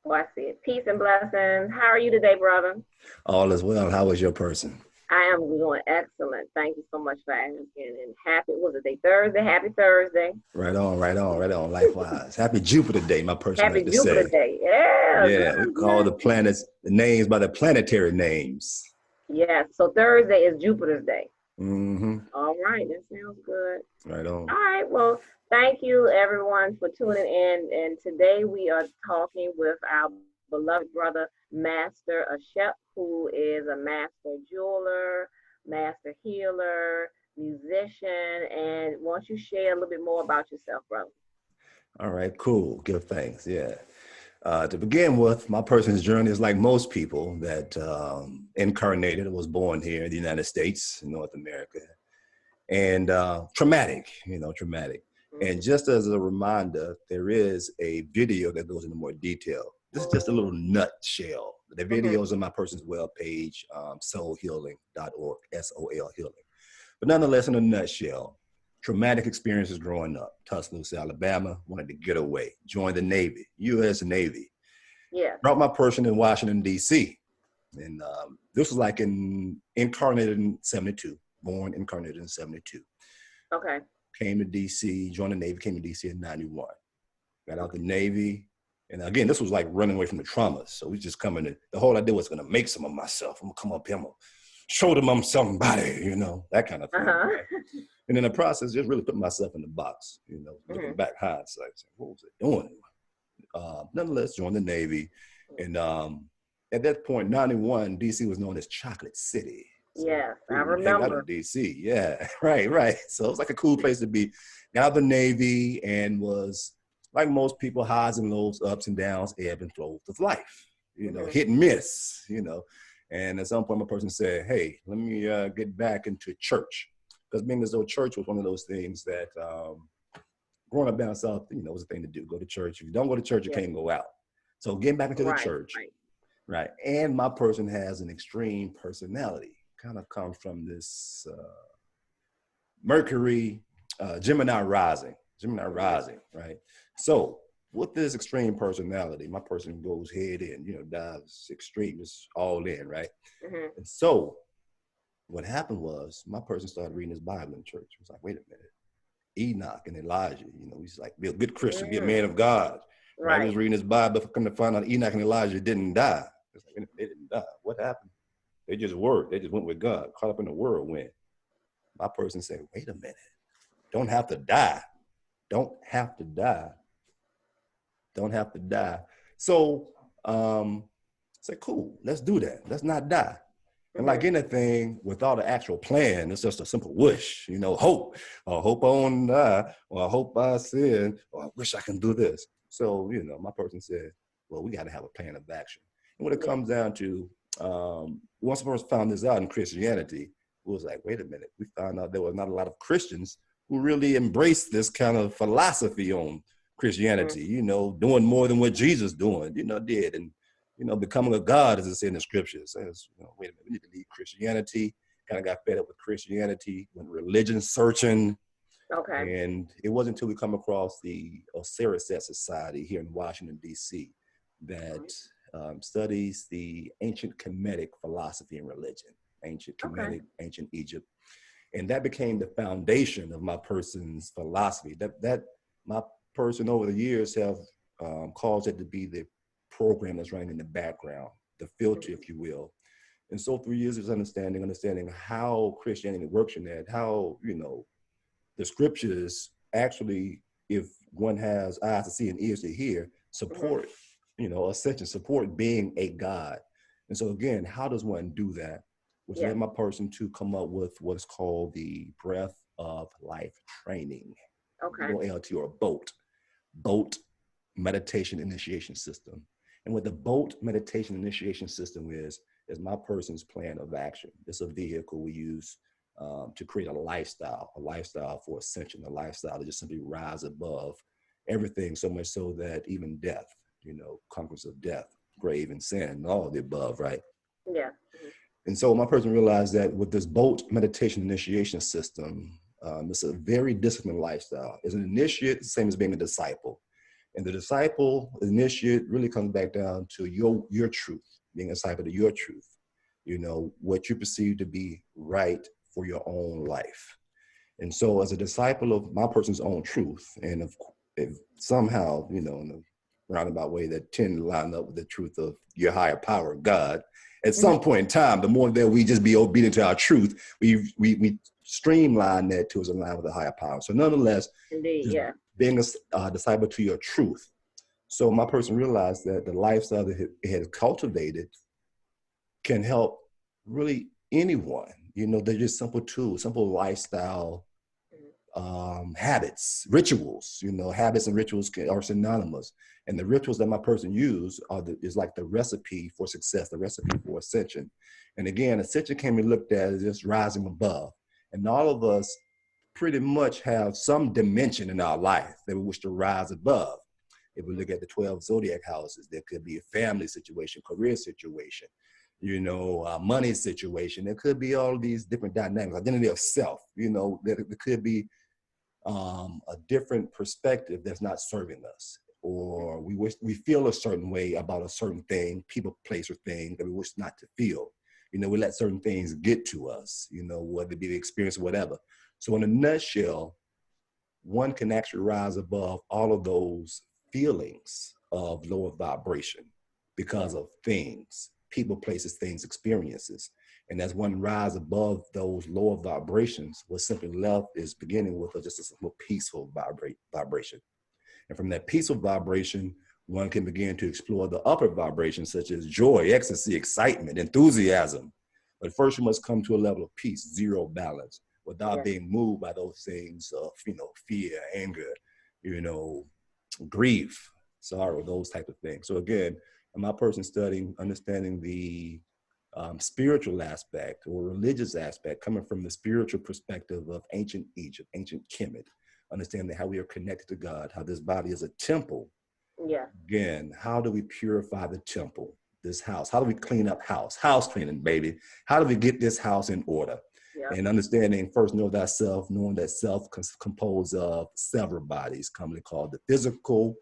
Oh, I see it. Peace and blessings. How are you today, brother? All is well. How was your person? I am doing excellent. Thank you so much for asking. And happy, was it day Thursday? Happy Thursday. Right on, right on, right on. Likewise. Happy Jupiter Day, my person Happy like to Jupiter say. Day. Yeah, Yeah, we good, call good. the planets the names by the planetary names. Yes, so Thursday is Jupiter's Day. Mm-hmm. All right, that sounds good. Right All on. right, well, thank you everyone for tuning in. And today we are talking with our beloved brother, Master Ashep, who is a master jeweler, master healer, musician. And won't you share a little bit more about yourself, brother? All right, cool. Give thanks. Yeah. To begin with, my person's journey is like most people that incarnated, was born here in the United States, in North America, and traumatic, traumatic. And Mm-hmm. just as a reminder, there is a video that goes into more detail. This is just a little nutshell. The Mm-hmm. video is on my person's web page, soulhealing.org, S-O-L healing. But nonetheless, in a nutshell, traumatic experiences growing up. Tuscaloosa, Alabama, wanted to get away, joined the Navy, U.S. Navy. Yeah. Brought my person in Washington, D.C. And this was like incarnated in 72, born incarnated in 72. Okay. Came to DC, joined the Navy, came to DC in 91. Got out Okay. the Navy. And again, this was like running away from the traumas. So we just coming in. The whole idea was going to make some of myself. I'm going to come up here, I'm going to show them I'm somebody, that kind of thing. Uh-huh. Right? And in the process, just really put myself in the box, looking back hindsight, saying, what was it doing? Nonetheless, joined the Navy. And at that point, 91, DC was known as Chocolate City. So, Yes, I hang out remember. in DC. Yeah, right. So it was like a cool place to be. Got out of the Navy and was, like most people, highs and lows, ups and downs, ebb and flows of life, hit and miss, And at some point, my person said, hey, let me get back into church. Because being as though church was one of those things that growing up down south, was a thing to do. Go to church. If you don't go to church, you can't go out. So getting back into the Right, church, right. right. And my person has an extreme personality. Kind of comes from this Mercury, Gemini rising, right? So with this extreme personality, my person goes head in, dives extreme, just all in, right? Mm-hmm. And so what happened was my person started reading his Bible in church. He was like, wait a minute. Enoch and Elijah, he's like, be a good Christian, be a man of God. Right. He was reading his Bible, come to find out Enoch and Elijah didn't die. It's like, they didn't die. What happened? They just went with God, caught up in the whirlwind. My person said, wait a minute. Don't have to die. Don't have to die. Don't have to die. So I said, cool, let's do that. Let's not die. And like anything, without an actual plan, it's just a simple wish, hope. Or hope I won't die, or I hope I sin, or I wish I can do this. So, my person said, well, we got to have a plan of action. And when it comes down to, once a person found this out in Christianity, it was like, wait a minute, we found out there was not a lot of Christians who really embraced this kind of philosophy on Christianity, doing more than what Jesus did. And becoming a God, as it said in the scripture, it says, wait a minute, we need to leave Christianity. Kind of got fed up with Christianity, went religion searching. Okay. And it wasn't until we come across the Osiris Society here in Washington, D.C., that studies the ancient Kemetic philosophy and religion, ancient Kemetic, ancient Egypt. And that became the foundation of my person's philosophy. That my person over the years have caused it to be the program that's running in the background, the filter, if you will. And so through years of understanding how Christianity works in that, how, the scriptures actually, if one has eyes to see and ears to hear, support, ascension, support being a God. And so again, how does one do that? Which led my person to come up with what is called the Breath of Life Training, BOLT, or BOAT meditation initiation system. And what the BOAT meditation initiation system is my person's plan of action. It's a vehicle we use to create a lifestyle for ascension, a lifestyle to just simply rise above everything, so much so that even death, conquerors of death, grave and sin, and all of the above, right? Yeah. And so my person realized that with this BOAT meditation initiation system, it's a very disciplined lifestyle. As an initiate, the same as being a disciple. And the disciple, initiate, really comes back down to your truth, being a disciple to your truth. You know, what you perceive to be right for your own life. And so as a disciple of my person's own truth, and if somehow, you know, in a roundabout way that tend to line up with the truth of your higher power, God, at some point in time, the more that we just be obedient to our truth, we streamline that to align with the higher power. So nonetheless, Indeed, yeah. being a disciple to your truth. So my person realized that the lifestyle that it had cultivated can help really anyone. You know, they're just simple tools, simple lifestyle habits, rituals. You know, habits and rituals are synonymous. And the rituals that my person use is like the recipe for success, the recipe for ascension. And again, ascension can be looked at as just rising above. And all of us pretty much have some dimension in our life that we wish to rise above. If we look at the 12 zodiac houses, there could be a family situation, career situation, you know, money situation. There could be all these different dynamics, identity of self, you know, there could be a different perspective that's not serving us, or we feel a certain way about a certain thing, people, place, or thing that we wish not to feel. You know, we let certain things get to us, you know, whether it be the experience or whatever. So in a nutshell, one can actually rise above all of those feelings of lower vibration because of things, people, places, things, experiences. And as one rise above those lower vibrations, what's simply left is beginning with just a simple peaceful vibration. And from that peaceful vibration, one can begin to explore the upper vibrations such as joy, ecstasy, excitement, enthusiasm. But first you must come to a level of peace, zero balance, without being moved by those things of, you know, fear, anger, you know, grief, sorrow, those type of things. So again, in my person studying, understanding the spiritual aspect or religious aspect, coming from the spiritual perspective of ancient Egypt, ancient Kemet, understanding how we are connected to God, how this body is a temple. Yeah. Again, how do we purify the temple, this house? How do we clean up house cleaning, baby? How do we get this house in order? Yeah. And understanding first, know thyself, knowing that self composed of several bodies, commonly called the physical,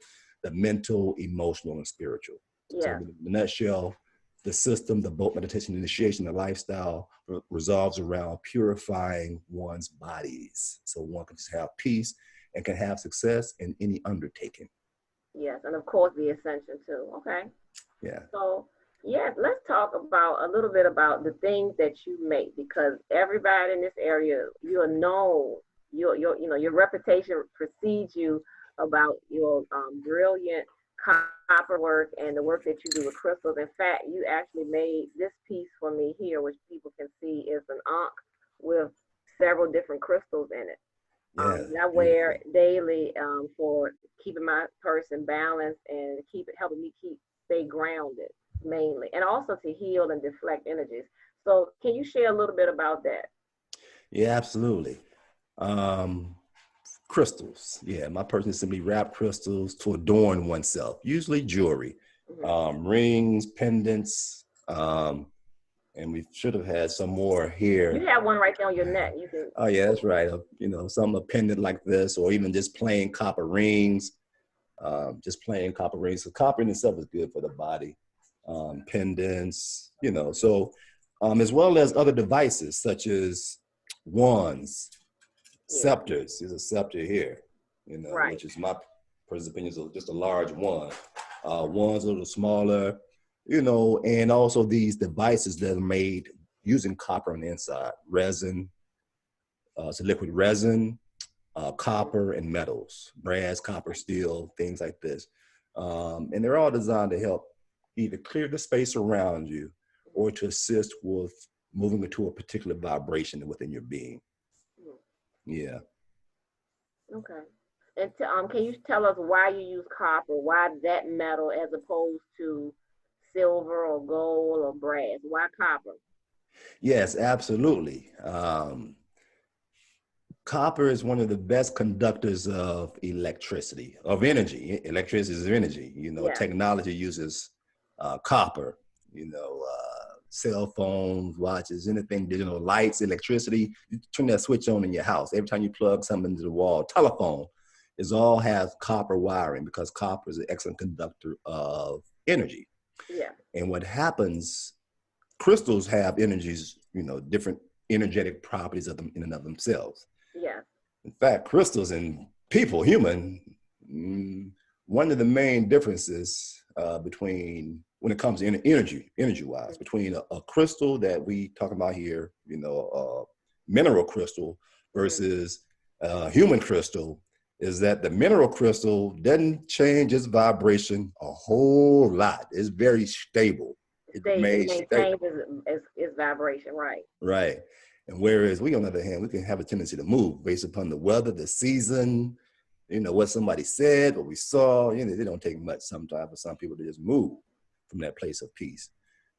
the mental, emotional, and spiritual. So Yeah. in a nutshell, the system, the boat meditation initiation, the lifestyle resolves around purifying one's bodies. So one can just have peace and can have success in any undertaking. Yes, and of course the ascension too. Okay. Yeah. So yes, let's talk about a little bit about the things that you make, because everybody in this area, you're known, your reputation precedes you about your brilliant copper work and the work that you do with crystals. In fact, you actually made this piece for me here, which people can see is an ankh with several different crystals in it. Yeah, That I wear daily for keeping my person balanced and helping me stay grounded mainly, and also to heal and deflect energies. So can you share a little bit about that? Yeah, absolutely. Um, Crystals. Yeah, my person is simply wrap crystals to adorn oneself, usually jewelry, rings, pendants, and we should have had some more here. You have one right there on your neck. You can. Oh yeah, that's right. You know, some a pendant like this, or even just plain copper rings, just plain copper rings. So copper in itself is good for the body. Pendants, you know, so as well as other devices such as wands, scepters. There's a scepter here, you know, Right. which is my personal opinion is just a large wand. Wands a little smaller, you know, and also these devices that are made using copper on the inside, resin, it's a liquid resin, copper and metals, brass, copper, steel, things like this. And they're all designed to help either clear the space around you or to assist with moving into a particular vibration within your being. Yeah. Okay. And can you tell us why you use copper? Why that metal as opposed to silver or gold or brass? Why copper? Yes, absolutely. Copper is one of the best conductors of electricity, of energy. Electricity is energy. You know, Yeah. technology uses copper, you know, cell phones, watches, anything digital, lights, electricity. You turn that switch on in your house. Every time you plug something into the wall, telephone, It all has copper wiring because copper is an excellent conductor of energy. Yeah. And what happens, crystals have energies, different energetic properties of them in and of themselves. Yeah. In fact, crystals and people, human, one of the main differences between, when it comes to energy-wise, between a crystal that we talk about here, mineral crystal versus human crystal, is that the mineral crystal doesn't change its vibration a whole lot. It's very stable. It maintains its vibration, right? Right. And whereas we, on the other hand, we can have a tendency to move based upon the weather, the season, what somebody said, what we saw. They don't take much sometimes for some people to just move from that place of peace.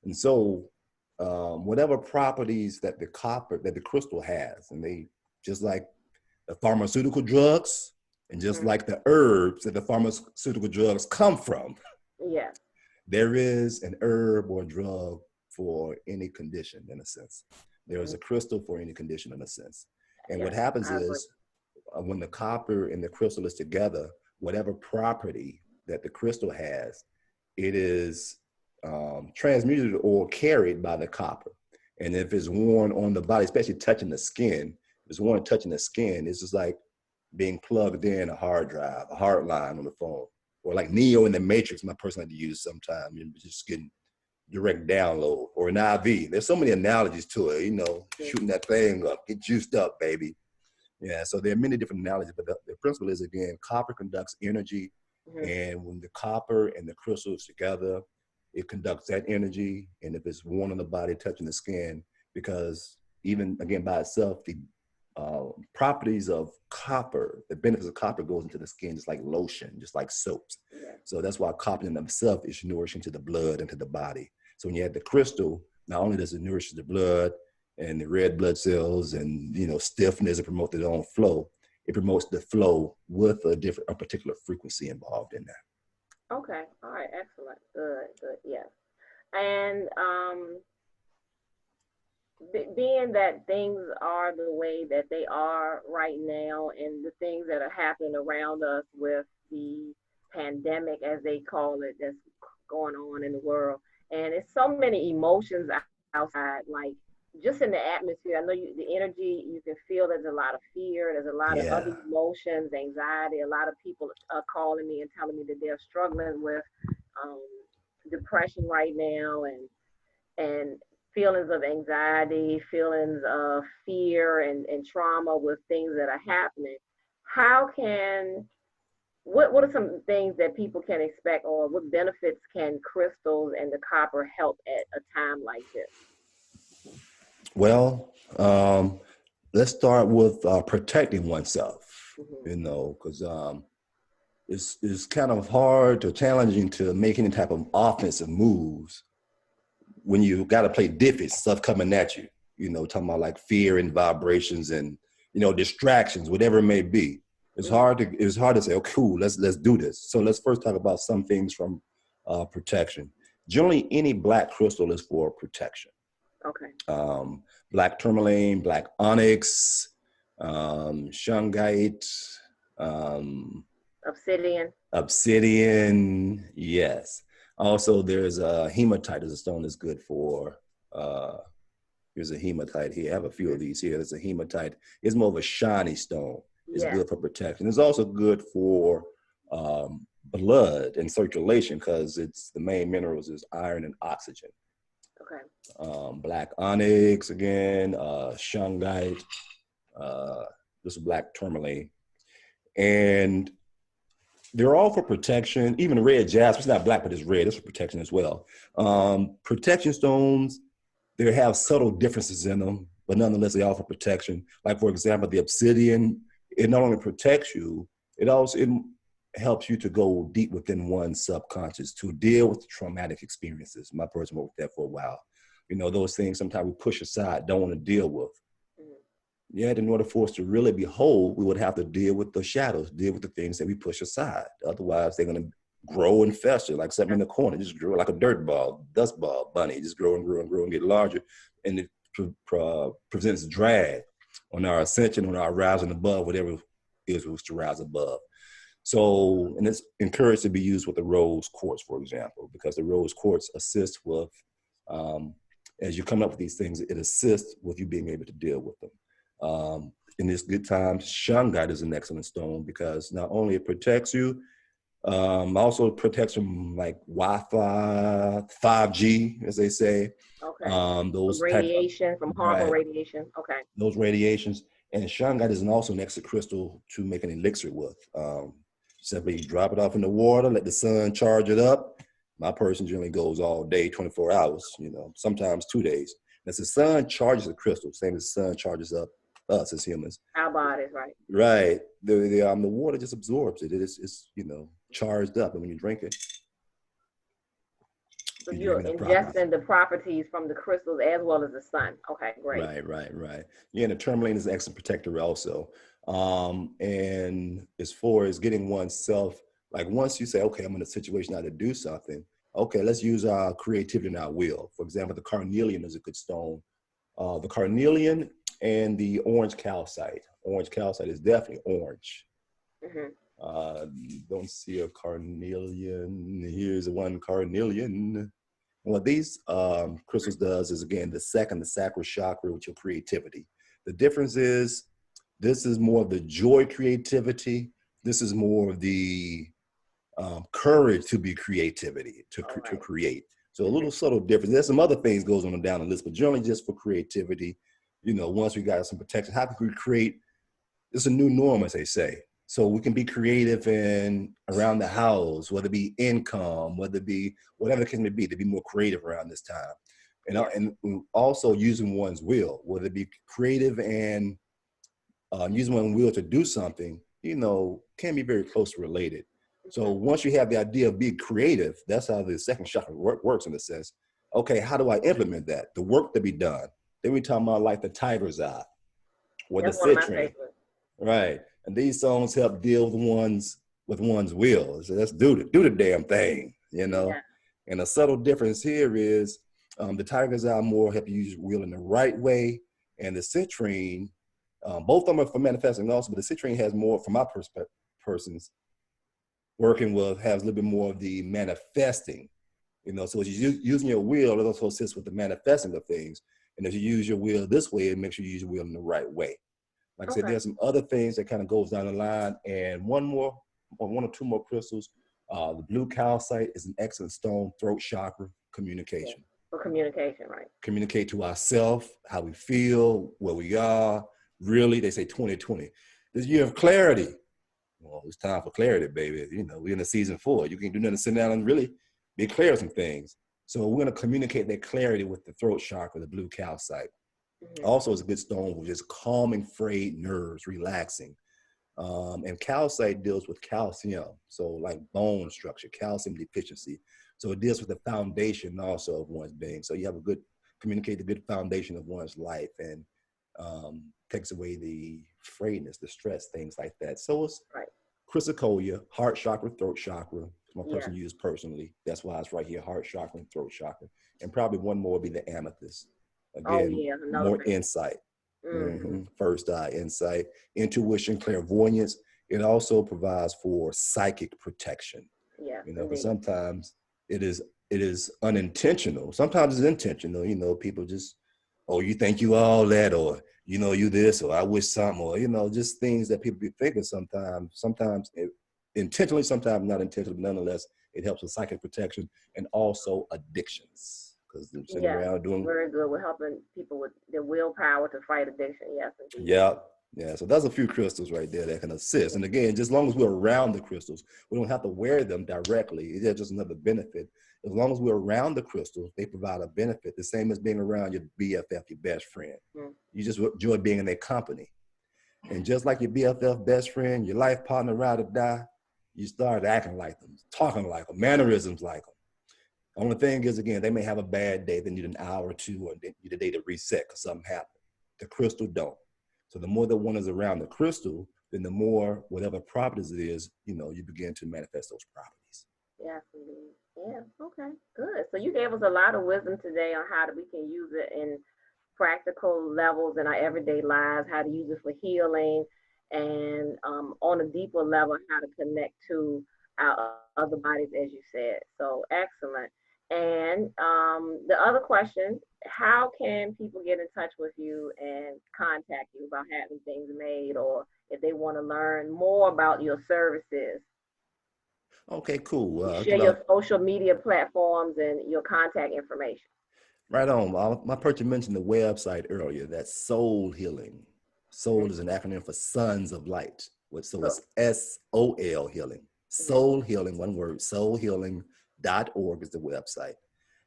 And so whatever properties that the crystal has, and they, just like the pharmaceutical drugs and just like the herbs that the pharmaceutical drugs come from. Yeah. There is an herb or drug for any condition, in a sense. There is a crystal for any condition, in a sense. And what happens is when the copper and the crystal is together, whatever property that the crystal has, it is transmuted or carried by the copper. And if it's worn on the body, especially touching the skin, if it's worn touching the skin, it's just like being plugged in a hard drive, a hard line on the phone. Or like Neo in the Matrix, my person like to use sometimes, just getting direct download, or an IV. There's so many analogies to it, shooting that thing up, get juiced up, baby. Yeah, so there are many different analogies, but the principle is, again, copper conducts energy, and when the copper and the crystal is together, it conducts that energy, and if it's worn on the body, touching the skin, because even, again, by itself, the properties of copper, the benefits of copper goes into the skin just like lotion, just like soaps. Yeah. So that's why copper in itself is nourishing to the blood and to the body. So when you have the crystal, not only does it nourish the blood and the red blood cells and, stiffness and promote their own flow, it promotes the flow with a particular frequency involved in that. Okay. All right. Excellent. Good. Yes. And being that things are the way that they are right now, and the things that are happening around us with the pandemic, as they call it, that's going on in the world, and it's so many emotions outside, like just in the atmosphere. I know the energy, you can feel there's a lot of fear, there's a lot of other emotions, anxiety. A lot of people are calling me and telling me that they're struggling with depression right now, and feelings of anxiety, feelings of fear and trauma with things that are happening. What are some things that people can expect, or what benefits can crystals and the copper help at a time like this? Well, let's start with protecting oneself, because it's kind of hard or challenging to make any type of offensive moves when you got to play defense, stuff coming at you, talking about like fear and vibrations and, distractions, whatever it may be. It's hard to say, oh, cool, let's do this. So let's first talk about some things from protection. Generally, any black crystal is for protection. Okay. Black tourmaline, black onyx, shungite, obsidian, yes. Also, there's a hematite as a stone that's good for, here's a hematite here. I have a few of these here. There's a hematite. It's more of a shiny stone. It's good for protection. It's also good for blood and circulation, because it's the main minerals is iron and oxygen. Okay. Black onyx, again, shungite, this is black tourmaline. And they're all for protection. Even red jasper, it's not black, but it's red. It's for protection as well. Protection stones, they have subtle differences in them, but nonetheless, they offer protection. Like, for example, the obsidian, it not only protects you, it helps you to go deep within one's subconscious to deal with traumatic experiences. My person worked with that for a while. Those things sometimes we push aside, don't want to deal with. Yet, in order for us to really be whole, we would have to deal with the shadows, deal with the things that we push aside. Otherwise, they're going to grow and fester like something in the corner, just grow like a dirt ball, dust ball, bunny, just grow and grow and grow and get larger. And it presents drag on our ascension, on our rising above, whatever it is was to rise above. So, and it's encouraged to be used with the rose quartz, for example, because the rose quartz assists with, as you come up with these things, it assists with you being able to deal with them. In this good time, shungite is an excellent stone because not only it protects you, also protects from like Wi-Fi, 5G, as they say. Okay. Those From radiation, from harmful right, radiation. Okay. those radiations. And shungite is also an excellent crystal to make an elixir with. Simply drop it off in the water, let the sun charge it up. My person generally goes all day, 24 hours, you know, sometimes 2 days. As the sun charges the crystal, same as the sun charges up us as humans. Our bodies, right? Right. The water just absorbs it. It's you know, charged up. And when you drink it, So you're you're drinking the properties. ingesting the properties from the crystals as well as the sun. Okay, great. Right. Yeah, and the tourmaline is an excellent protector also. And as far as getting oneself, like once you say, okay, I'm in a situation now to do something, okay, let's use our creativity and our will. For example, the carnelian is a good stone. The carnelian and the orange calcite. Orange calcite is definitely orange. Mm-hmm. Don't see a carnelian. Here's one carnelian. What these crystals does is, again, the sacral chakra with your creativity. The difference is this is more of the joy creativity. This is more of the courage to be creativity, to create. So a little subtle difference. There's some other things goes on down the list, but generally just for creativity, you know, once we got some protection, how can we create? It's a new norm, as they say. So we can be creative in around the house, whether it be income, whether it be whatever it can be, to be more creative around this time. And also using one's will, whether it be creative and using one's will to do something, you know, can be very close related. So once you have the idea of being creative, that's how the second chakra works in a sense. Okay, how do I implement that? The work to be done. Then we talk about like the tiger's eye or That's the one of my citrine. favorites. Right. And these songs help deal with one's will. So let's do the damn thing, you know. Yeah. And a subtle difference here is the Tiger's Eye more help you use your will in the right way, and the citrine, both of them are for manifesting also, but the citrine has more, from my perspective, persons working with has a little bit more of the manifesting, you know. So as you're using your will, it also assists with the manifesting of things. And if you use your will this way, it makes you use your will in the right way. Like I said, there's some other things that kind of goes down the line. And one or two more crystals. The blue calcite is an excellent stone, throat chakra, communication. For communication, right? Communicate to ourselves, how we feel, where we are. Really, they say 2020. This year of clarity. Well, it's time for clarity, baby. You know, we're in the season 4. You can't do nothing to sit down and really be clear on some things. So we're going to communicate that clarity with the throat chakra, the blue calcite. Also, it's a good stone for just calming frayed nerves, relaxing. And calcite deals with calcium, so like bone structure, calcium deficiency. So it deals with the foundation also of one's being. So you have communicate the good foundation of one's life, and takes away the frayedness, the stress, things like that. So it's chrysocolla, heart chakra, throat chakra. My person used personally. That's why it's right here, heart chakra and throat chakra. And probably one more would be the amethyst. Again, more insight. First eye insight, intuition, clairvoyance. It also provides for psychic protection. Yeah, you know, but sometimes it is unintentional. Sometimes it's intentional. You know, people just, oh, you think you all that, or you know, you this, or I wish something, or you know, just things that people be thinking sometimes. Sometimes intentionally, sometimes not intentionally, but nonetheless, it helps with psychic protection and also addictions. Because they're sitting around doing very good with helping people with their willpower to fight addiction. Yes, indeed. Yeah. So that's a few crystals right there that can assist. And again, just as long as we're around the crystals, we don't have to wear them directly. It's just another benefit. As long as we're around the crystals, they provide a benefit. The same as being around your BFF, your best friend. You just enjoy being in their company. And just like your BFF, best friend, your life partner, ride or die, you start acting like them, talking like them, mannerisms like them. The only thing is, again, they may have a bad day. They need an hour or two, or they need a day to reset because something happened. The crystal don't. So the more that one is around the crystal, then the more whatever properties it is, you know, you begin to manifest those properties. Yes, indeed. Yeah. Okay. Good. So you gave us a lot of wisdom today on how we can use it in practical levels in our everyday lives, how to use it for healing, and on a deeper level, how to connect to our other bodies, as you said. So excellent. And the other question, how can people get in touch with you and contact you about having things made, or if they want to learn more about your services? Okay, cool. You share Well, your social media platforms and your contact information. right on. My person mentioned the website earlier. That's Soul Healing. Mm-hmm. Soul is an acronym for Sons of Light. So So, it's S-O-L Healing. mm-hmm. Soul Healing, one word, soulhealing.org is the website.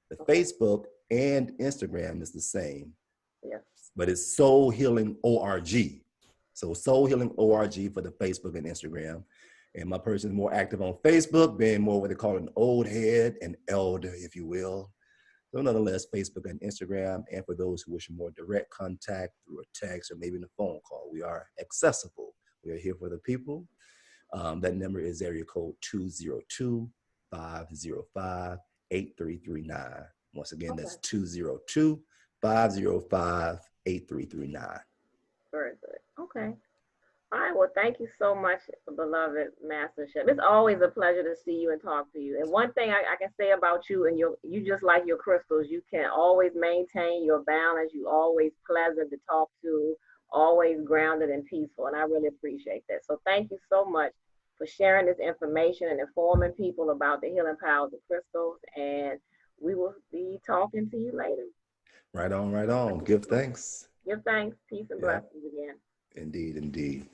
The Okay. Facebook and Instagram is the same, Yeah. but it's Soul Healing ORG. So Soul Healing ORG for the Facebook and Instagram. And my person is more active on Facebook, being more what they call an old head, an elder, if you will. So nonetheless, Facebook and Instagram, and for those who wish more direct contact through a text or maybe in a phone call, we are accessible. We are here for the people. That number is area code 202-505-8339. Once again, Okay. that's 202-505-8339. Very good. Okay. All right. Well, thank you so much, beloved Master Chef. It's always a pleasure to see you and talk to you. And one thing I can say about you, and you just like your crystals, you can always maintain your balance. You always pleasant to talk to, always grounded and peaceful. And I really appreciate that. So thank you so much for sharing this information and informing people about the healing powers of crystals. And we will be talking to you later. Right on, right on. Give thanks. Give thanks, peace, and Yeah, blessings again. indeed, indeed.